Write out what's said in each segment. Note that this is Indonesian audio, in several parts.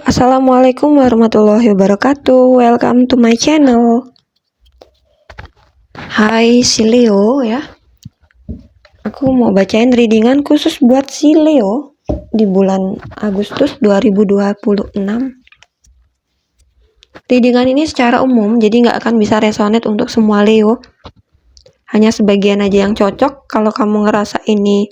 Assalamualaikum warahmatullahi wabarakatuh. Welcome to my channel. Hai si Leo ya. Aku mau bacain readingan khusus buat si Leo di bulan Agustus 2026. Readingan ini secara umum, jadi nggak akan bisa resonate untuk semua Leo. Hanya sebagian aja yang cocok. Kalau kamu ngerasa ini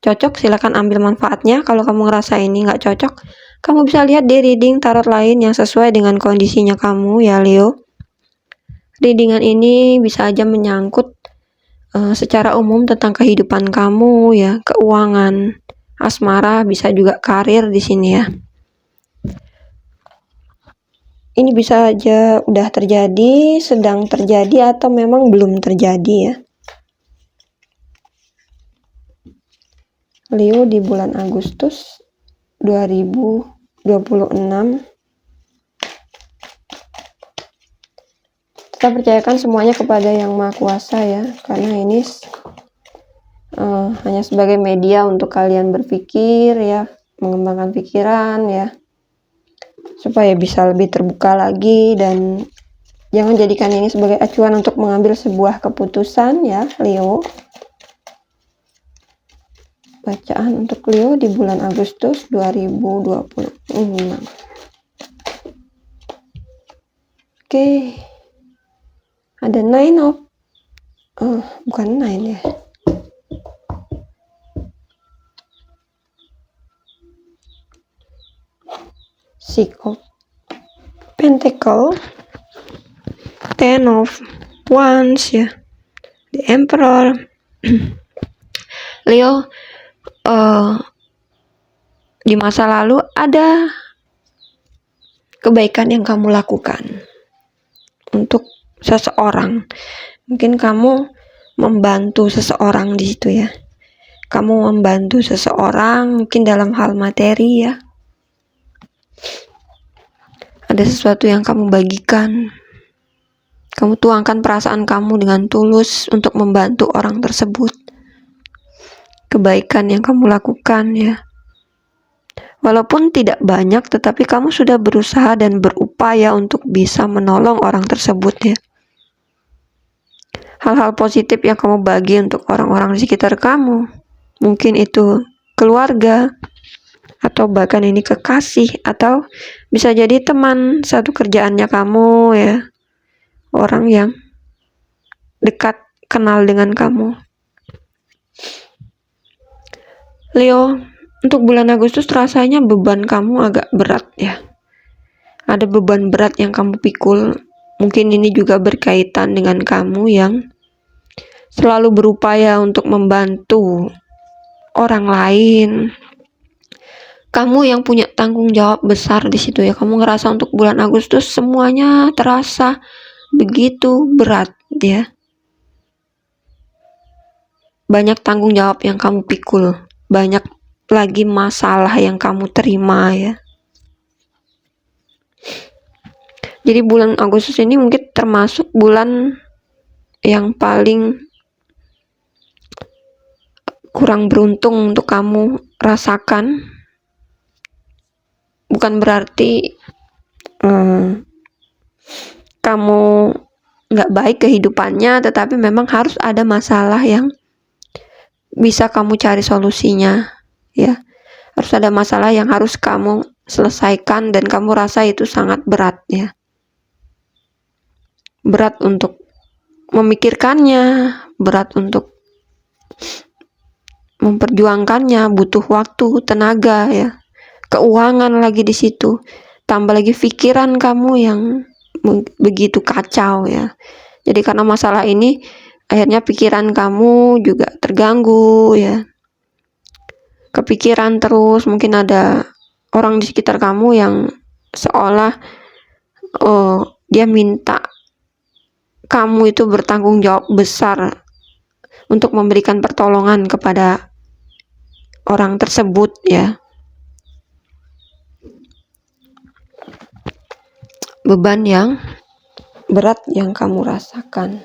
cocok, silakan ambil manfaatnya. Kalau kamu ngerasa ini nggak cocok, kamu bisa lihat di reading tarot lain yang sesuai dengan kondisinya kamu ya Leo. Readingan ini bisa aja menyangkut secara umum tentang kehidupan kamu ya, keuangan, asmara, bisa juga karir di sini ya. Ini bisa aja udah terjadi, sedang terjadi, atau memang belum terjadi ya. Leo di bulan Agustus 2026. Kita percayakan semuanya kepada Yang Maha Kuasa ya, karena ini hanya sebagai media untuk kalian berpikir ya, mengembangkan pikiran ya, supaya bisa lebih terbuka lagi, dan jangan jadikan ini sebagai acuan untuk mengambil sebuah keputusan ya Leo. Bacaan untuk Leo di bulan Agustus 2026. Oke. Ada bukan 9 ya. Six of Pentacle, Ten of Wands ya, The Emperor. Leo, di masa lalu ada kebaikan yang kamu lakukan untuk seseorang. Mungkin kamu membantu seseorang di situ ya. Kamu membantu seseorang mungkin dalam hal materi ya. Ada sesuatu yang kamu bagikan. Kamu tuangkan perasaan kamu dengan tulus untuk membantu orang tersebut. Kebaikan yang kamu lakukan ya. Walaupun tidak banyak, tetapi kamu sudah berusaha dan berupaya untuk bisa menolong orang tersebut ya. Hal-hal positif yang kamu bagi untuk orang-orang di sekitar kamu. Mungkin itu keluarga, atau bahkan ini kekasih, atau bisa jadi teman satu kerjaannya kamu ya, orang yang dekat kenal dengan kamu. Leo, untuk bulan Agustus rasanya beban kamu agak berat ya. Ada beban berat yang kamu pikul. Mungkin ini juga berkaitan dengan kamu yang selalu berupaya untuk membantu orang lain. Kamu yang punya tanggung jawab besar di situ ya. Kamu ngerasa untuk bulan Agustus semuanya terasa begitu berat ya. Banyak tanggung jawab yang kamu pikul, banyak lagi masalah yang kamu terima ya. Jadi bulan Agustus ini mungkin termasuk bulan yang paling kurang beruntung untuk kamu rasakan. Bukan berarti kamu nggak baik kehidupannya, tetapi memang harus ada masalah yang bisa kamu cari solusinya ya. Harus ada masalah yang harus kamu selesaikan dan kamu rasa itu sangat berat ya. Berat untuk memikirkannya, berat untuk memperjuangkannya, butuh waktu, tenaga ya. Keuangan lagi di situ, tambah lagi pikiran kamu yang begitu kacau ya. Jadi karena masalah ini akhirnya pikiran kamu juga terganggu ya. Kepikiran terus, mungkin ada orang di sekitar kamu yang seolah dia minta kamu itu bertanggung jawab besar untuk memberikan pertolongan kepada orang tersebut ya. Beban yang berat yang kamu rasakan.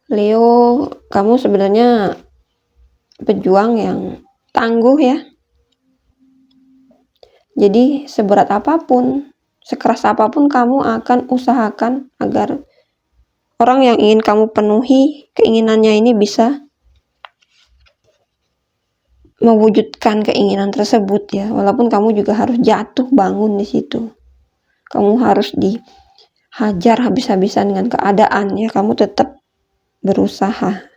Leo, kamu sebenarnya pejuang yang tangguh ya. Jadi seberat apapun, sekeras apapun kamu akan usahakan agar orang yang ingin kamu penuhi keinginannya ini bisa mewujudkan keinginan tersebut ya. Walaupun kamu juga harus jatuh bangun di situ. Kamu harus dihajar habis-habisan dengan keadaan ya. Kamu tetap berusaha.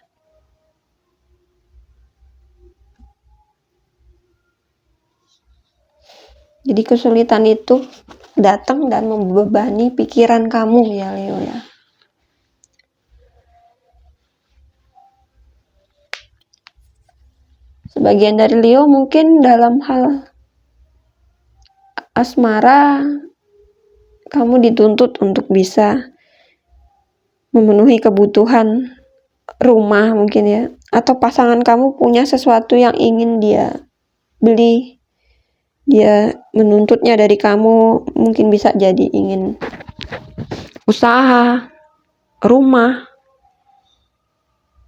Jadi kesulitan itu datang dan membebani pikiran kamu ya Leo ya. Sebagian dari Leo mungkin dalam hal asmara kamu dituntut untuk bisa memenuhi kebutuhan rumah mungkin ya, atau pasangan kamu punya sesuatu yang ingin dia beli, dia menuntutnya dari kamu, mungkin bisa jadi ingin usaha, rumah,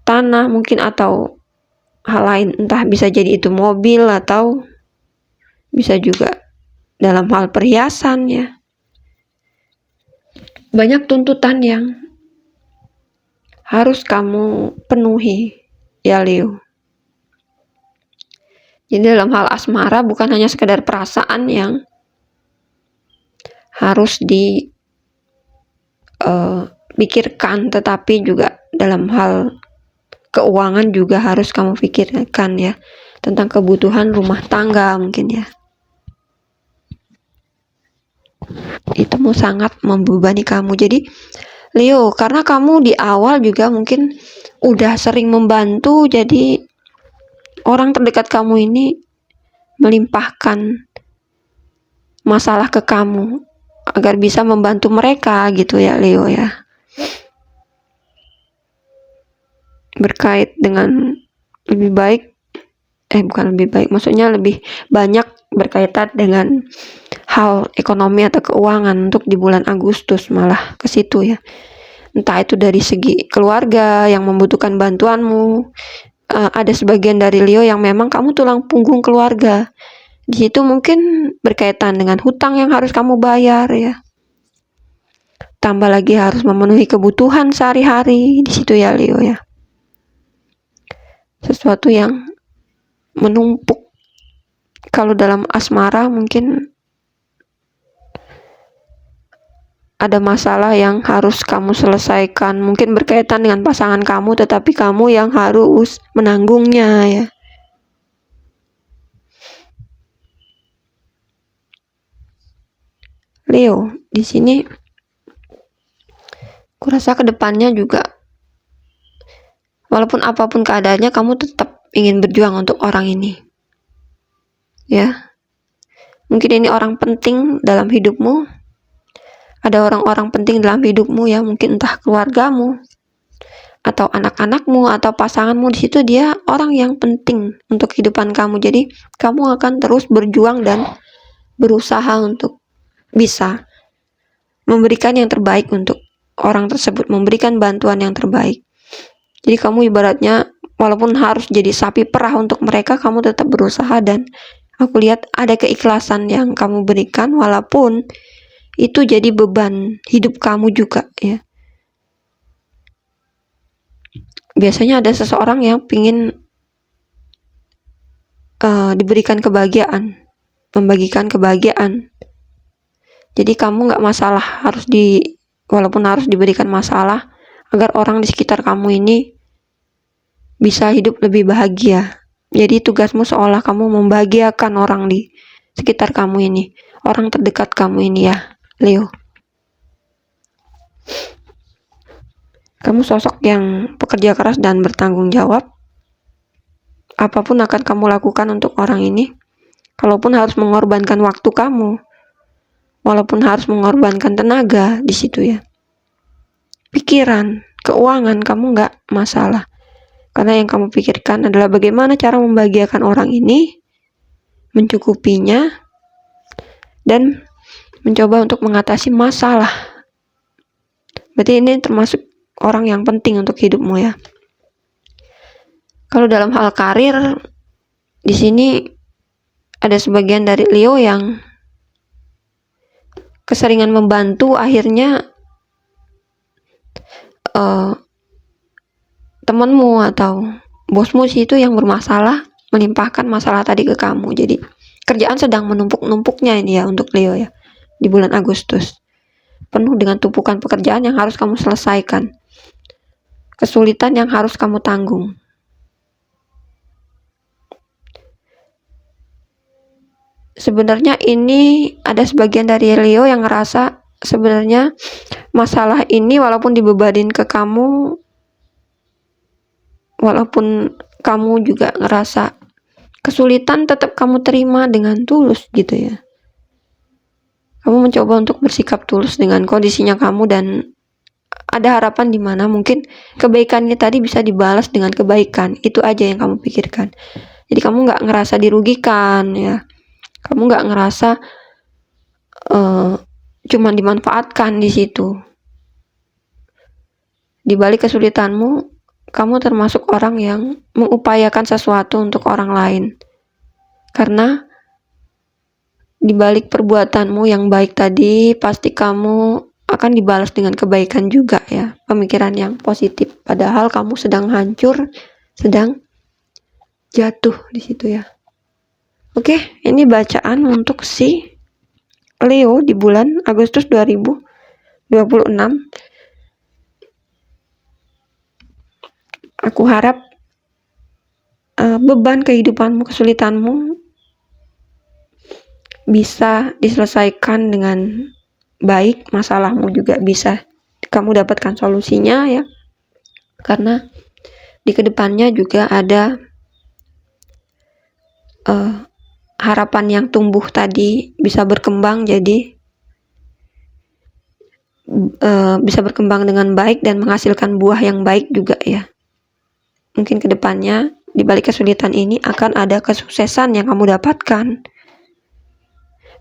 tanah mungkin, atau hal lain, entah bisa jadi itu mobil atau bisa juga dalam hal perhiasan ya. Banyak tuntutan yang harus kamu penuhi ya Leo. Jadi dalam hal asmara bukan hanya sekedar perasaan yang harus dipikirkan, tetapi juga dalam hal keuangan juga harus kamu pikirkan ya, tentang kebutuhan rumah tangga mungkin ya. Itu mau sangat membebani kamu. Jadi Leo, karena kamu di awal juga mungkin udah sering membantu, jadi orang terdekat kamu ini melimpahkan masalah ke kamu agar bisa membantu mereka gitu ya Leo ya. Berkait dengan lebih baik, bukan lebih baik, maksudnya lebih banyak berkaitan dengan hal ekonomi atau keuangan untuk di bulan Agustus, malah ke situ ya. Entah itu dari segi keluarga yang membutuhkan bantuanmu. Ada sebagian dari Leo yang memang kamu tulang punggung keluarga. Di situ mungkin berkaitan dengan hutang yang harus kamu bayar ya. Tambah lagi harus memenuhi kebutuhan sehari-hari di situ ya Leo ya. Sesuatu yang menumpuk. Kalau dalam asmara mungkin ada masalah yang harus kamu selesaikan, mungkin berkaitan dengan pasangan kamu, tetapi kamu yang harus menanggungnya ya. Leo, di sini kurasa kedepannya juga, walaupun apapun keadaannya, kamu tetap ingin berjuang untuk orang ini. Ya, mungkin ini orang penting dalam hidupmu. Ada orang-orang penting dalam hidupmu ya, mungkin entah keluargamu atau anak-anakmu atau pasanganmu. Di situ dia orang yang penting untuk kehidupan kamu. Jadi kamu akan terus berjuang dan berusaha untuk bisa memberikan yang terbaik untuk orang tersebut, memberikan bantuan yang terbaik. Jadi kamu ibaratnya walaupun harus jadi sapi perah untuk mereka, kamu tetap berusaha, dan aku lihat ada keikhlasan yang kamu berikan walaupun itu jadi beban hidup kamu juga ya. Biasanya ada seseorang yang ingin diberikan kebahagiaan, membagikan kebahagiaan. Jadi kamu nggak masalah walaupun harus diberikan masalah agar orang di sekitar kamu ini bisa hidup lebih bahagia. Jadi tugasmu seolah kamu membahagiakan orang di sekitar kamu ini, orang terdekat kamu ini ya Leo. Kamu sosok yang pekerja keras dan bertanggung jawab. Apapun akan kamu lakukan untuk orang ini, kalaupun harus mengorbankan waktu kamu, walaupun harus mengorbankan tenaga di situ ya. Pikiran, keuangan kamu nggak masalah, karena yang kamu pikirkan adalah bagaimana cara membahagiakan orang ini, mencukupinya, dan mencoba untuk mengatasi masalah. Berarti ini termasuk orang yang penting untuk hidupmu ya. Kalau dalam hal karir, di sini ada sebagian dari Leo yang keseringan membantu, akhirnya temenmu atau bosmu sih itu yang bermasalah, melimpahkan masalah tadi ke kamu. Jadi kerjaan sedang menumpuk-numpuknya ini ya untuk Leo ya di bulan Agustus, penuh dengan tumpukan pekerjaan yang harus kamu selesaikan, kesulitan yang harus kamu tanggung. Sebenarnya ini ada sebagian dari Leo yang ngerasa sebenarnya masalah ini walaupun dibebanin ke kamu, walaupun kamu juga ngerasa kesulitan, tetap kamu terima dengan tulus gitu ya. Kamu mencoba untuk bersikap tulus dengan kondisinya kamu, dan ada harapan di mana mungkin kebaikannya tadi bisa dibalas dengan kebaikan. Itu aja yang kamu pikirkan. Jadi kamu nggak ngerasa dirugikan ya. Kamu nggak ngerasa cuman dimanfaatkan di situ. Di balik kesulitanmu, kamu termasuk orang yang mengupayakan sesuatu untuk orang lain. Karena di balik perbuatanmu yang baik tadi, pasti kamu akan dibalas dengan kebaikan juga ya. Pemikiran yang positif. Padahal kamu sedang hancur, sedang jatuh di situ ya. Oke, ini bacaan untuk si Leo di bulan Agustus 2026. Aku harap beban kehidupanmu, kesulitanmu bisa diselesaikan dengan baik, masalahmu juga bisa kamu dapatkan solusinya ya. Karena di kedepannya juga ada harapan yang tumbuh tadi bisa berkembang, jadi bisa berkembang dengan baik dan menghasilkan buah yang baik juga ya. Mungkin kedepannya di balik kesulitan ini akan ada kesuksesan yang kamu dapatkan,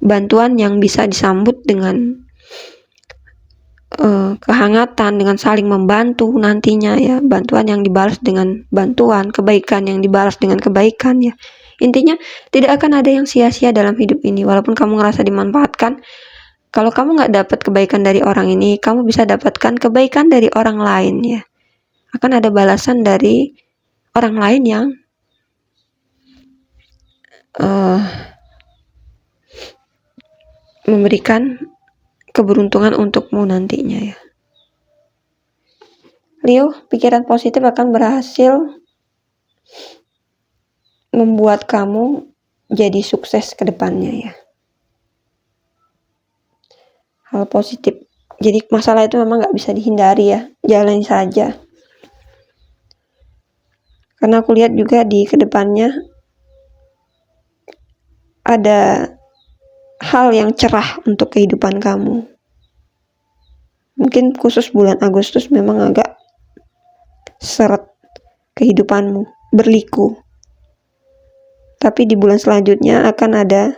bantuan yang bisa disambut dengan kehangatan, dengan saling membantu nantinya ya, bantuan yang dibalas dengan bantuan, kebaikan yang dibalas dengan kebaikan ya. Intinya tidak akan ada yang sia-sia dalam hidup ini. Walaupun kamu ngerasa dimanfaatkan, kalau kamu nggak dapat kebaikan dari orang ini, kamu bisa dapatkan kebaikan dari orang lain ya. Akan ada balasan dari orang lain yang memberikan keberuntungan untukmu nantinya ya. Leo, pikiran positif akan berhasil membuat kamu jadi sukses ke depannya ya. Hal positif. Jadi masalah itu memang nggak bisa dihindari ya. Jalani saja. Karena aku lihat juga di kedepannya ada hal yang cerah untuk kehidupan kamu. Mungkin khusus bulan Agustus memang agak seret kehidupanmu, berliku. Tapi di bulan selanjutnya akan ada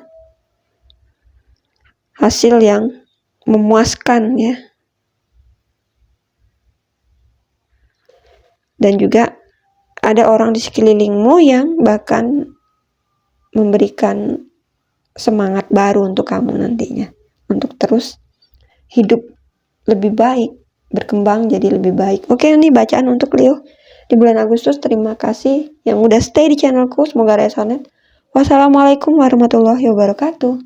hasil yang memuaskan ya. Dan juga ada orang di sekelilingmu yang bahkan memberikan semangat baru untuk kamu nantinya. Untuk terus hidup lebih baik, berkembang jadi lebih baik. Oke, ini bacaan untuk Leo di bulan Agustus. Terima kasih yang udah stay di channelku. Semoga resonate. Wassalamualaikum warahmatullahi wabarakatuh.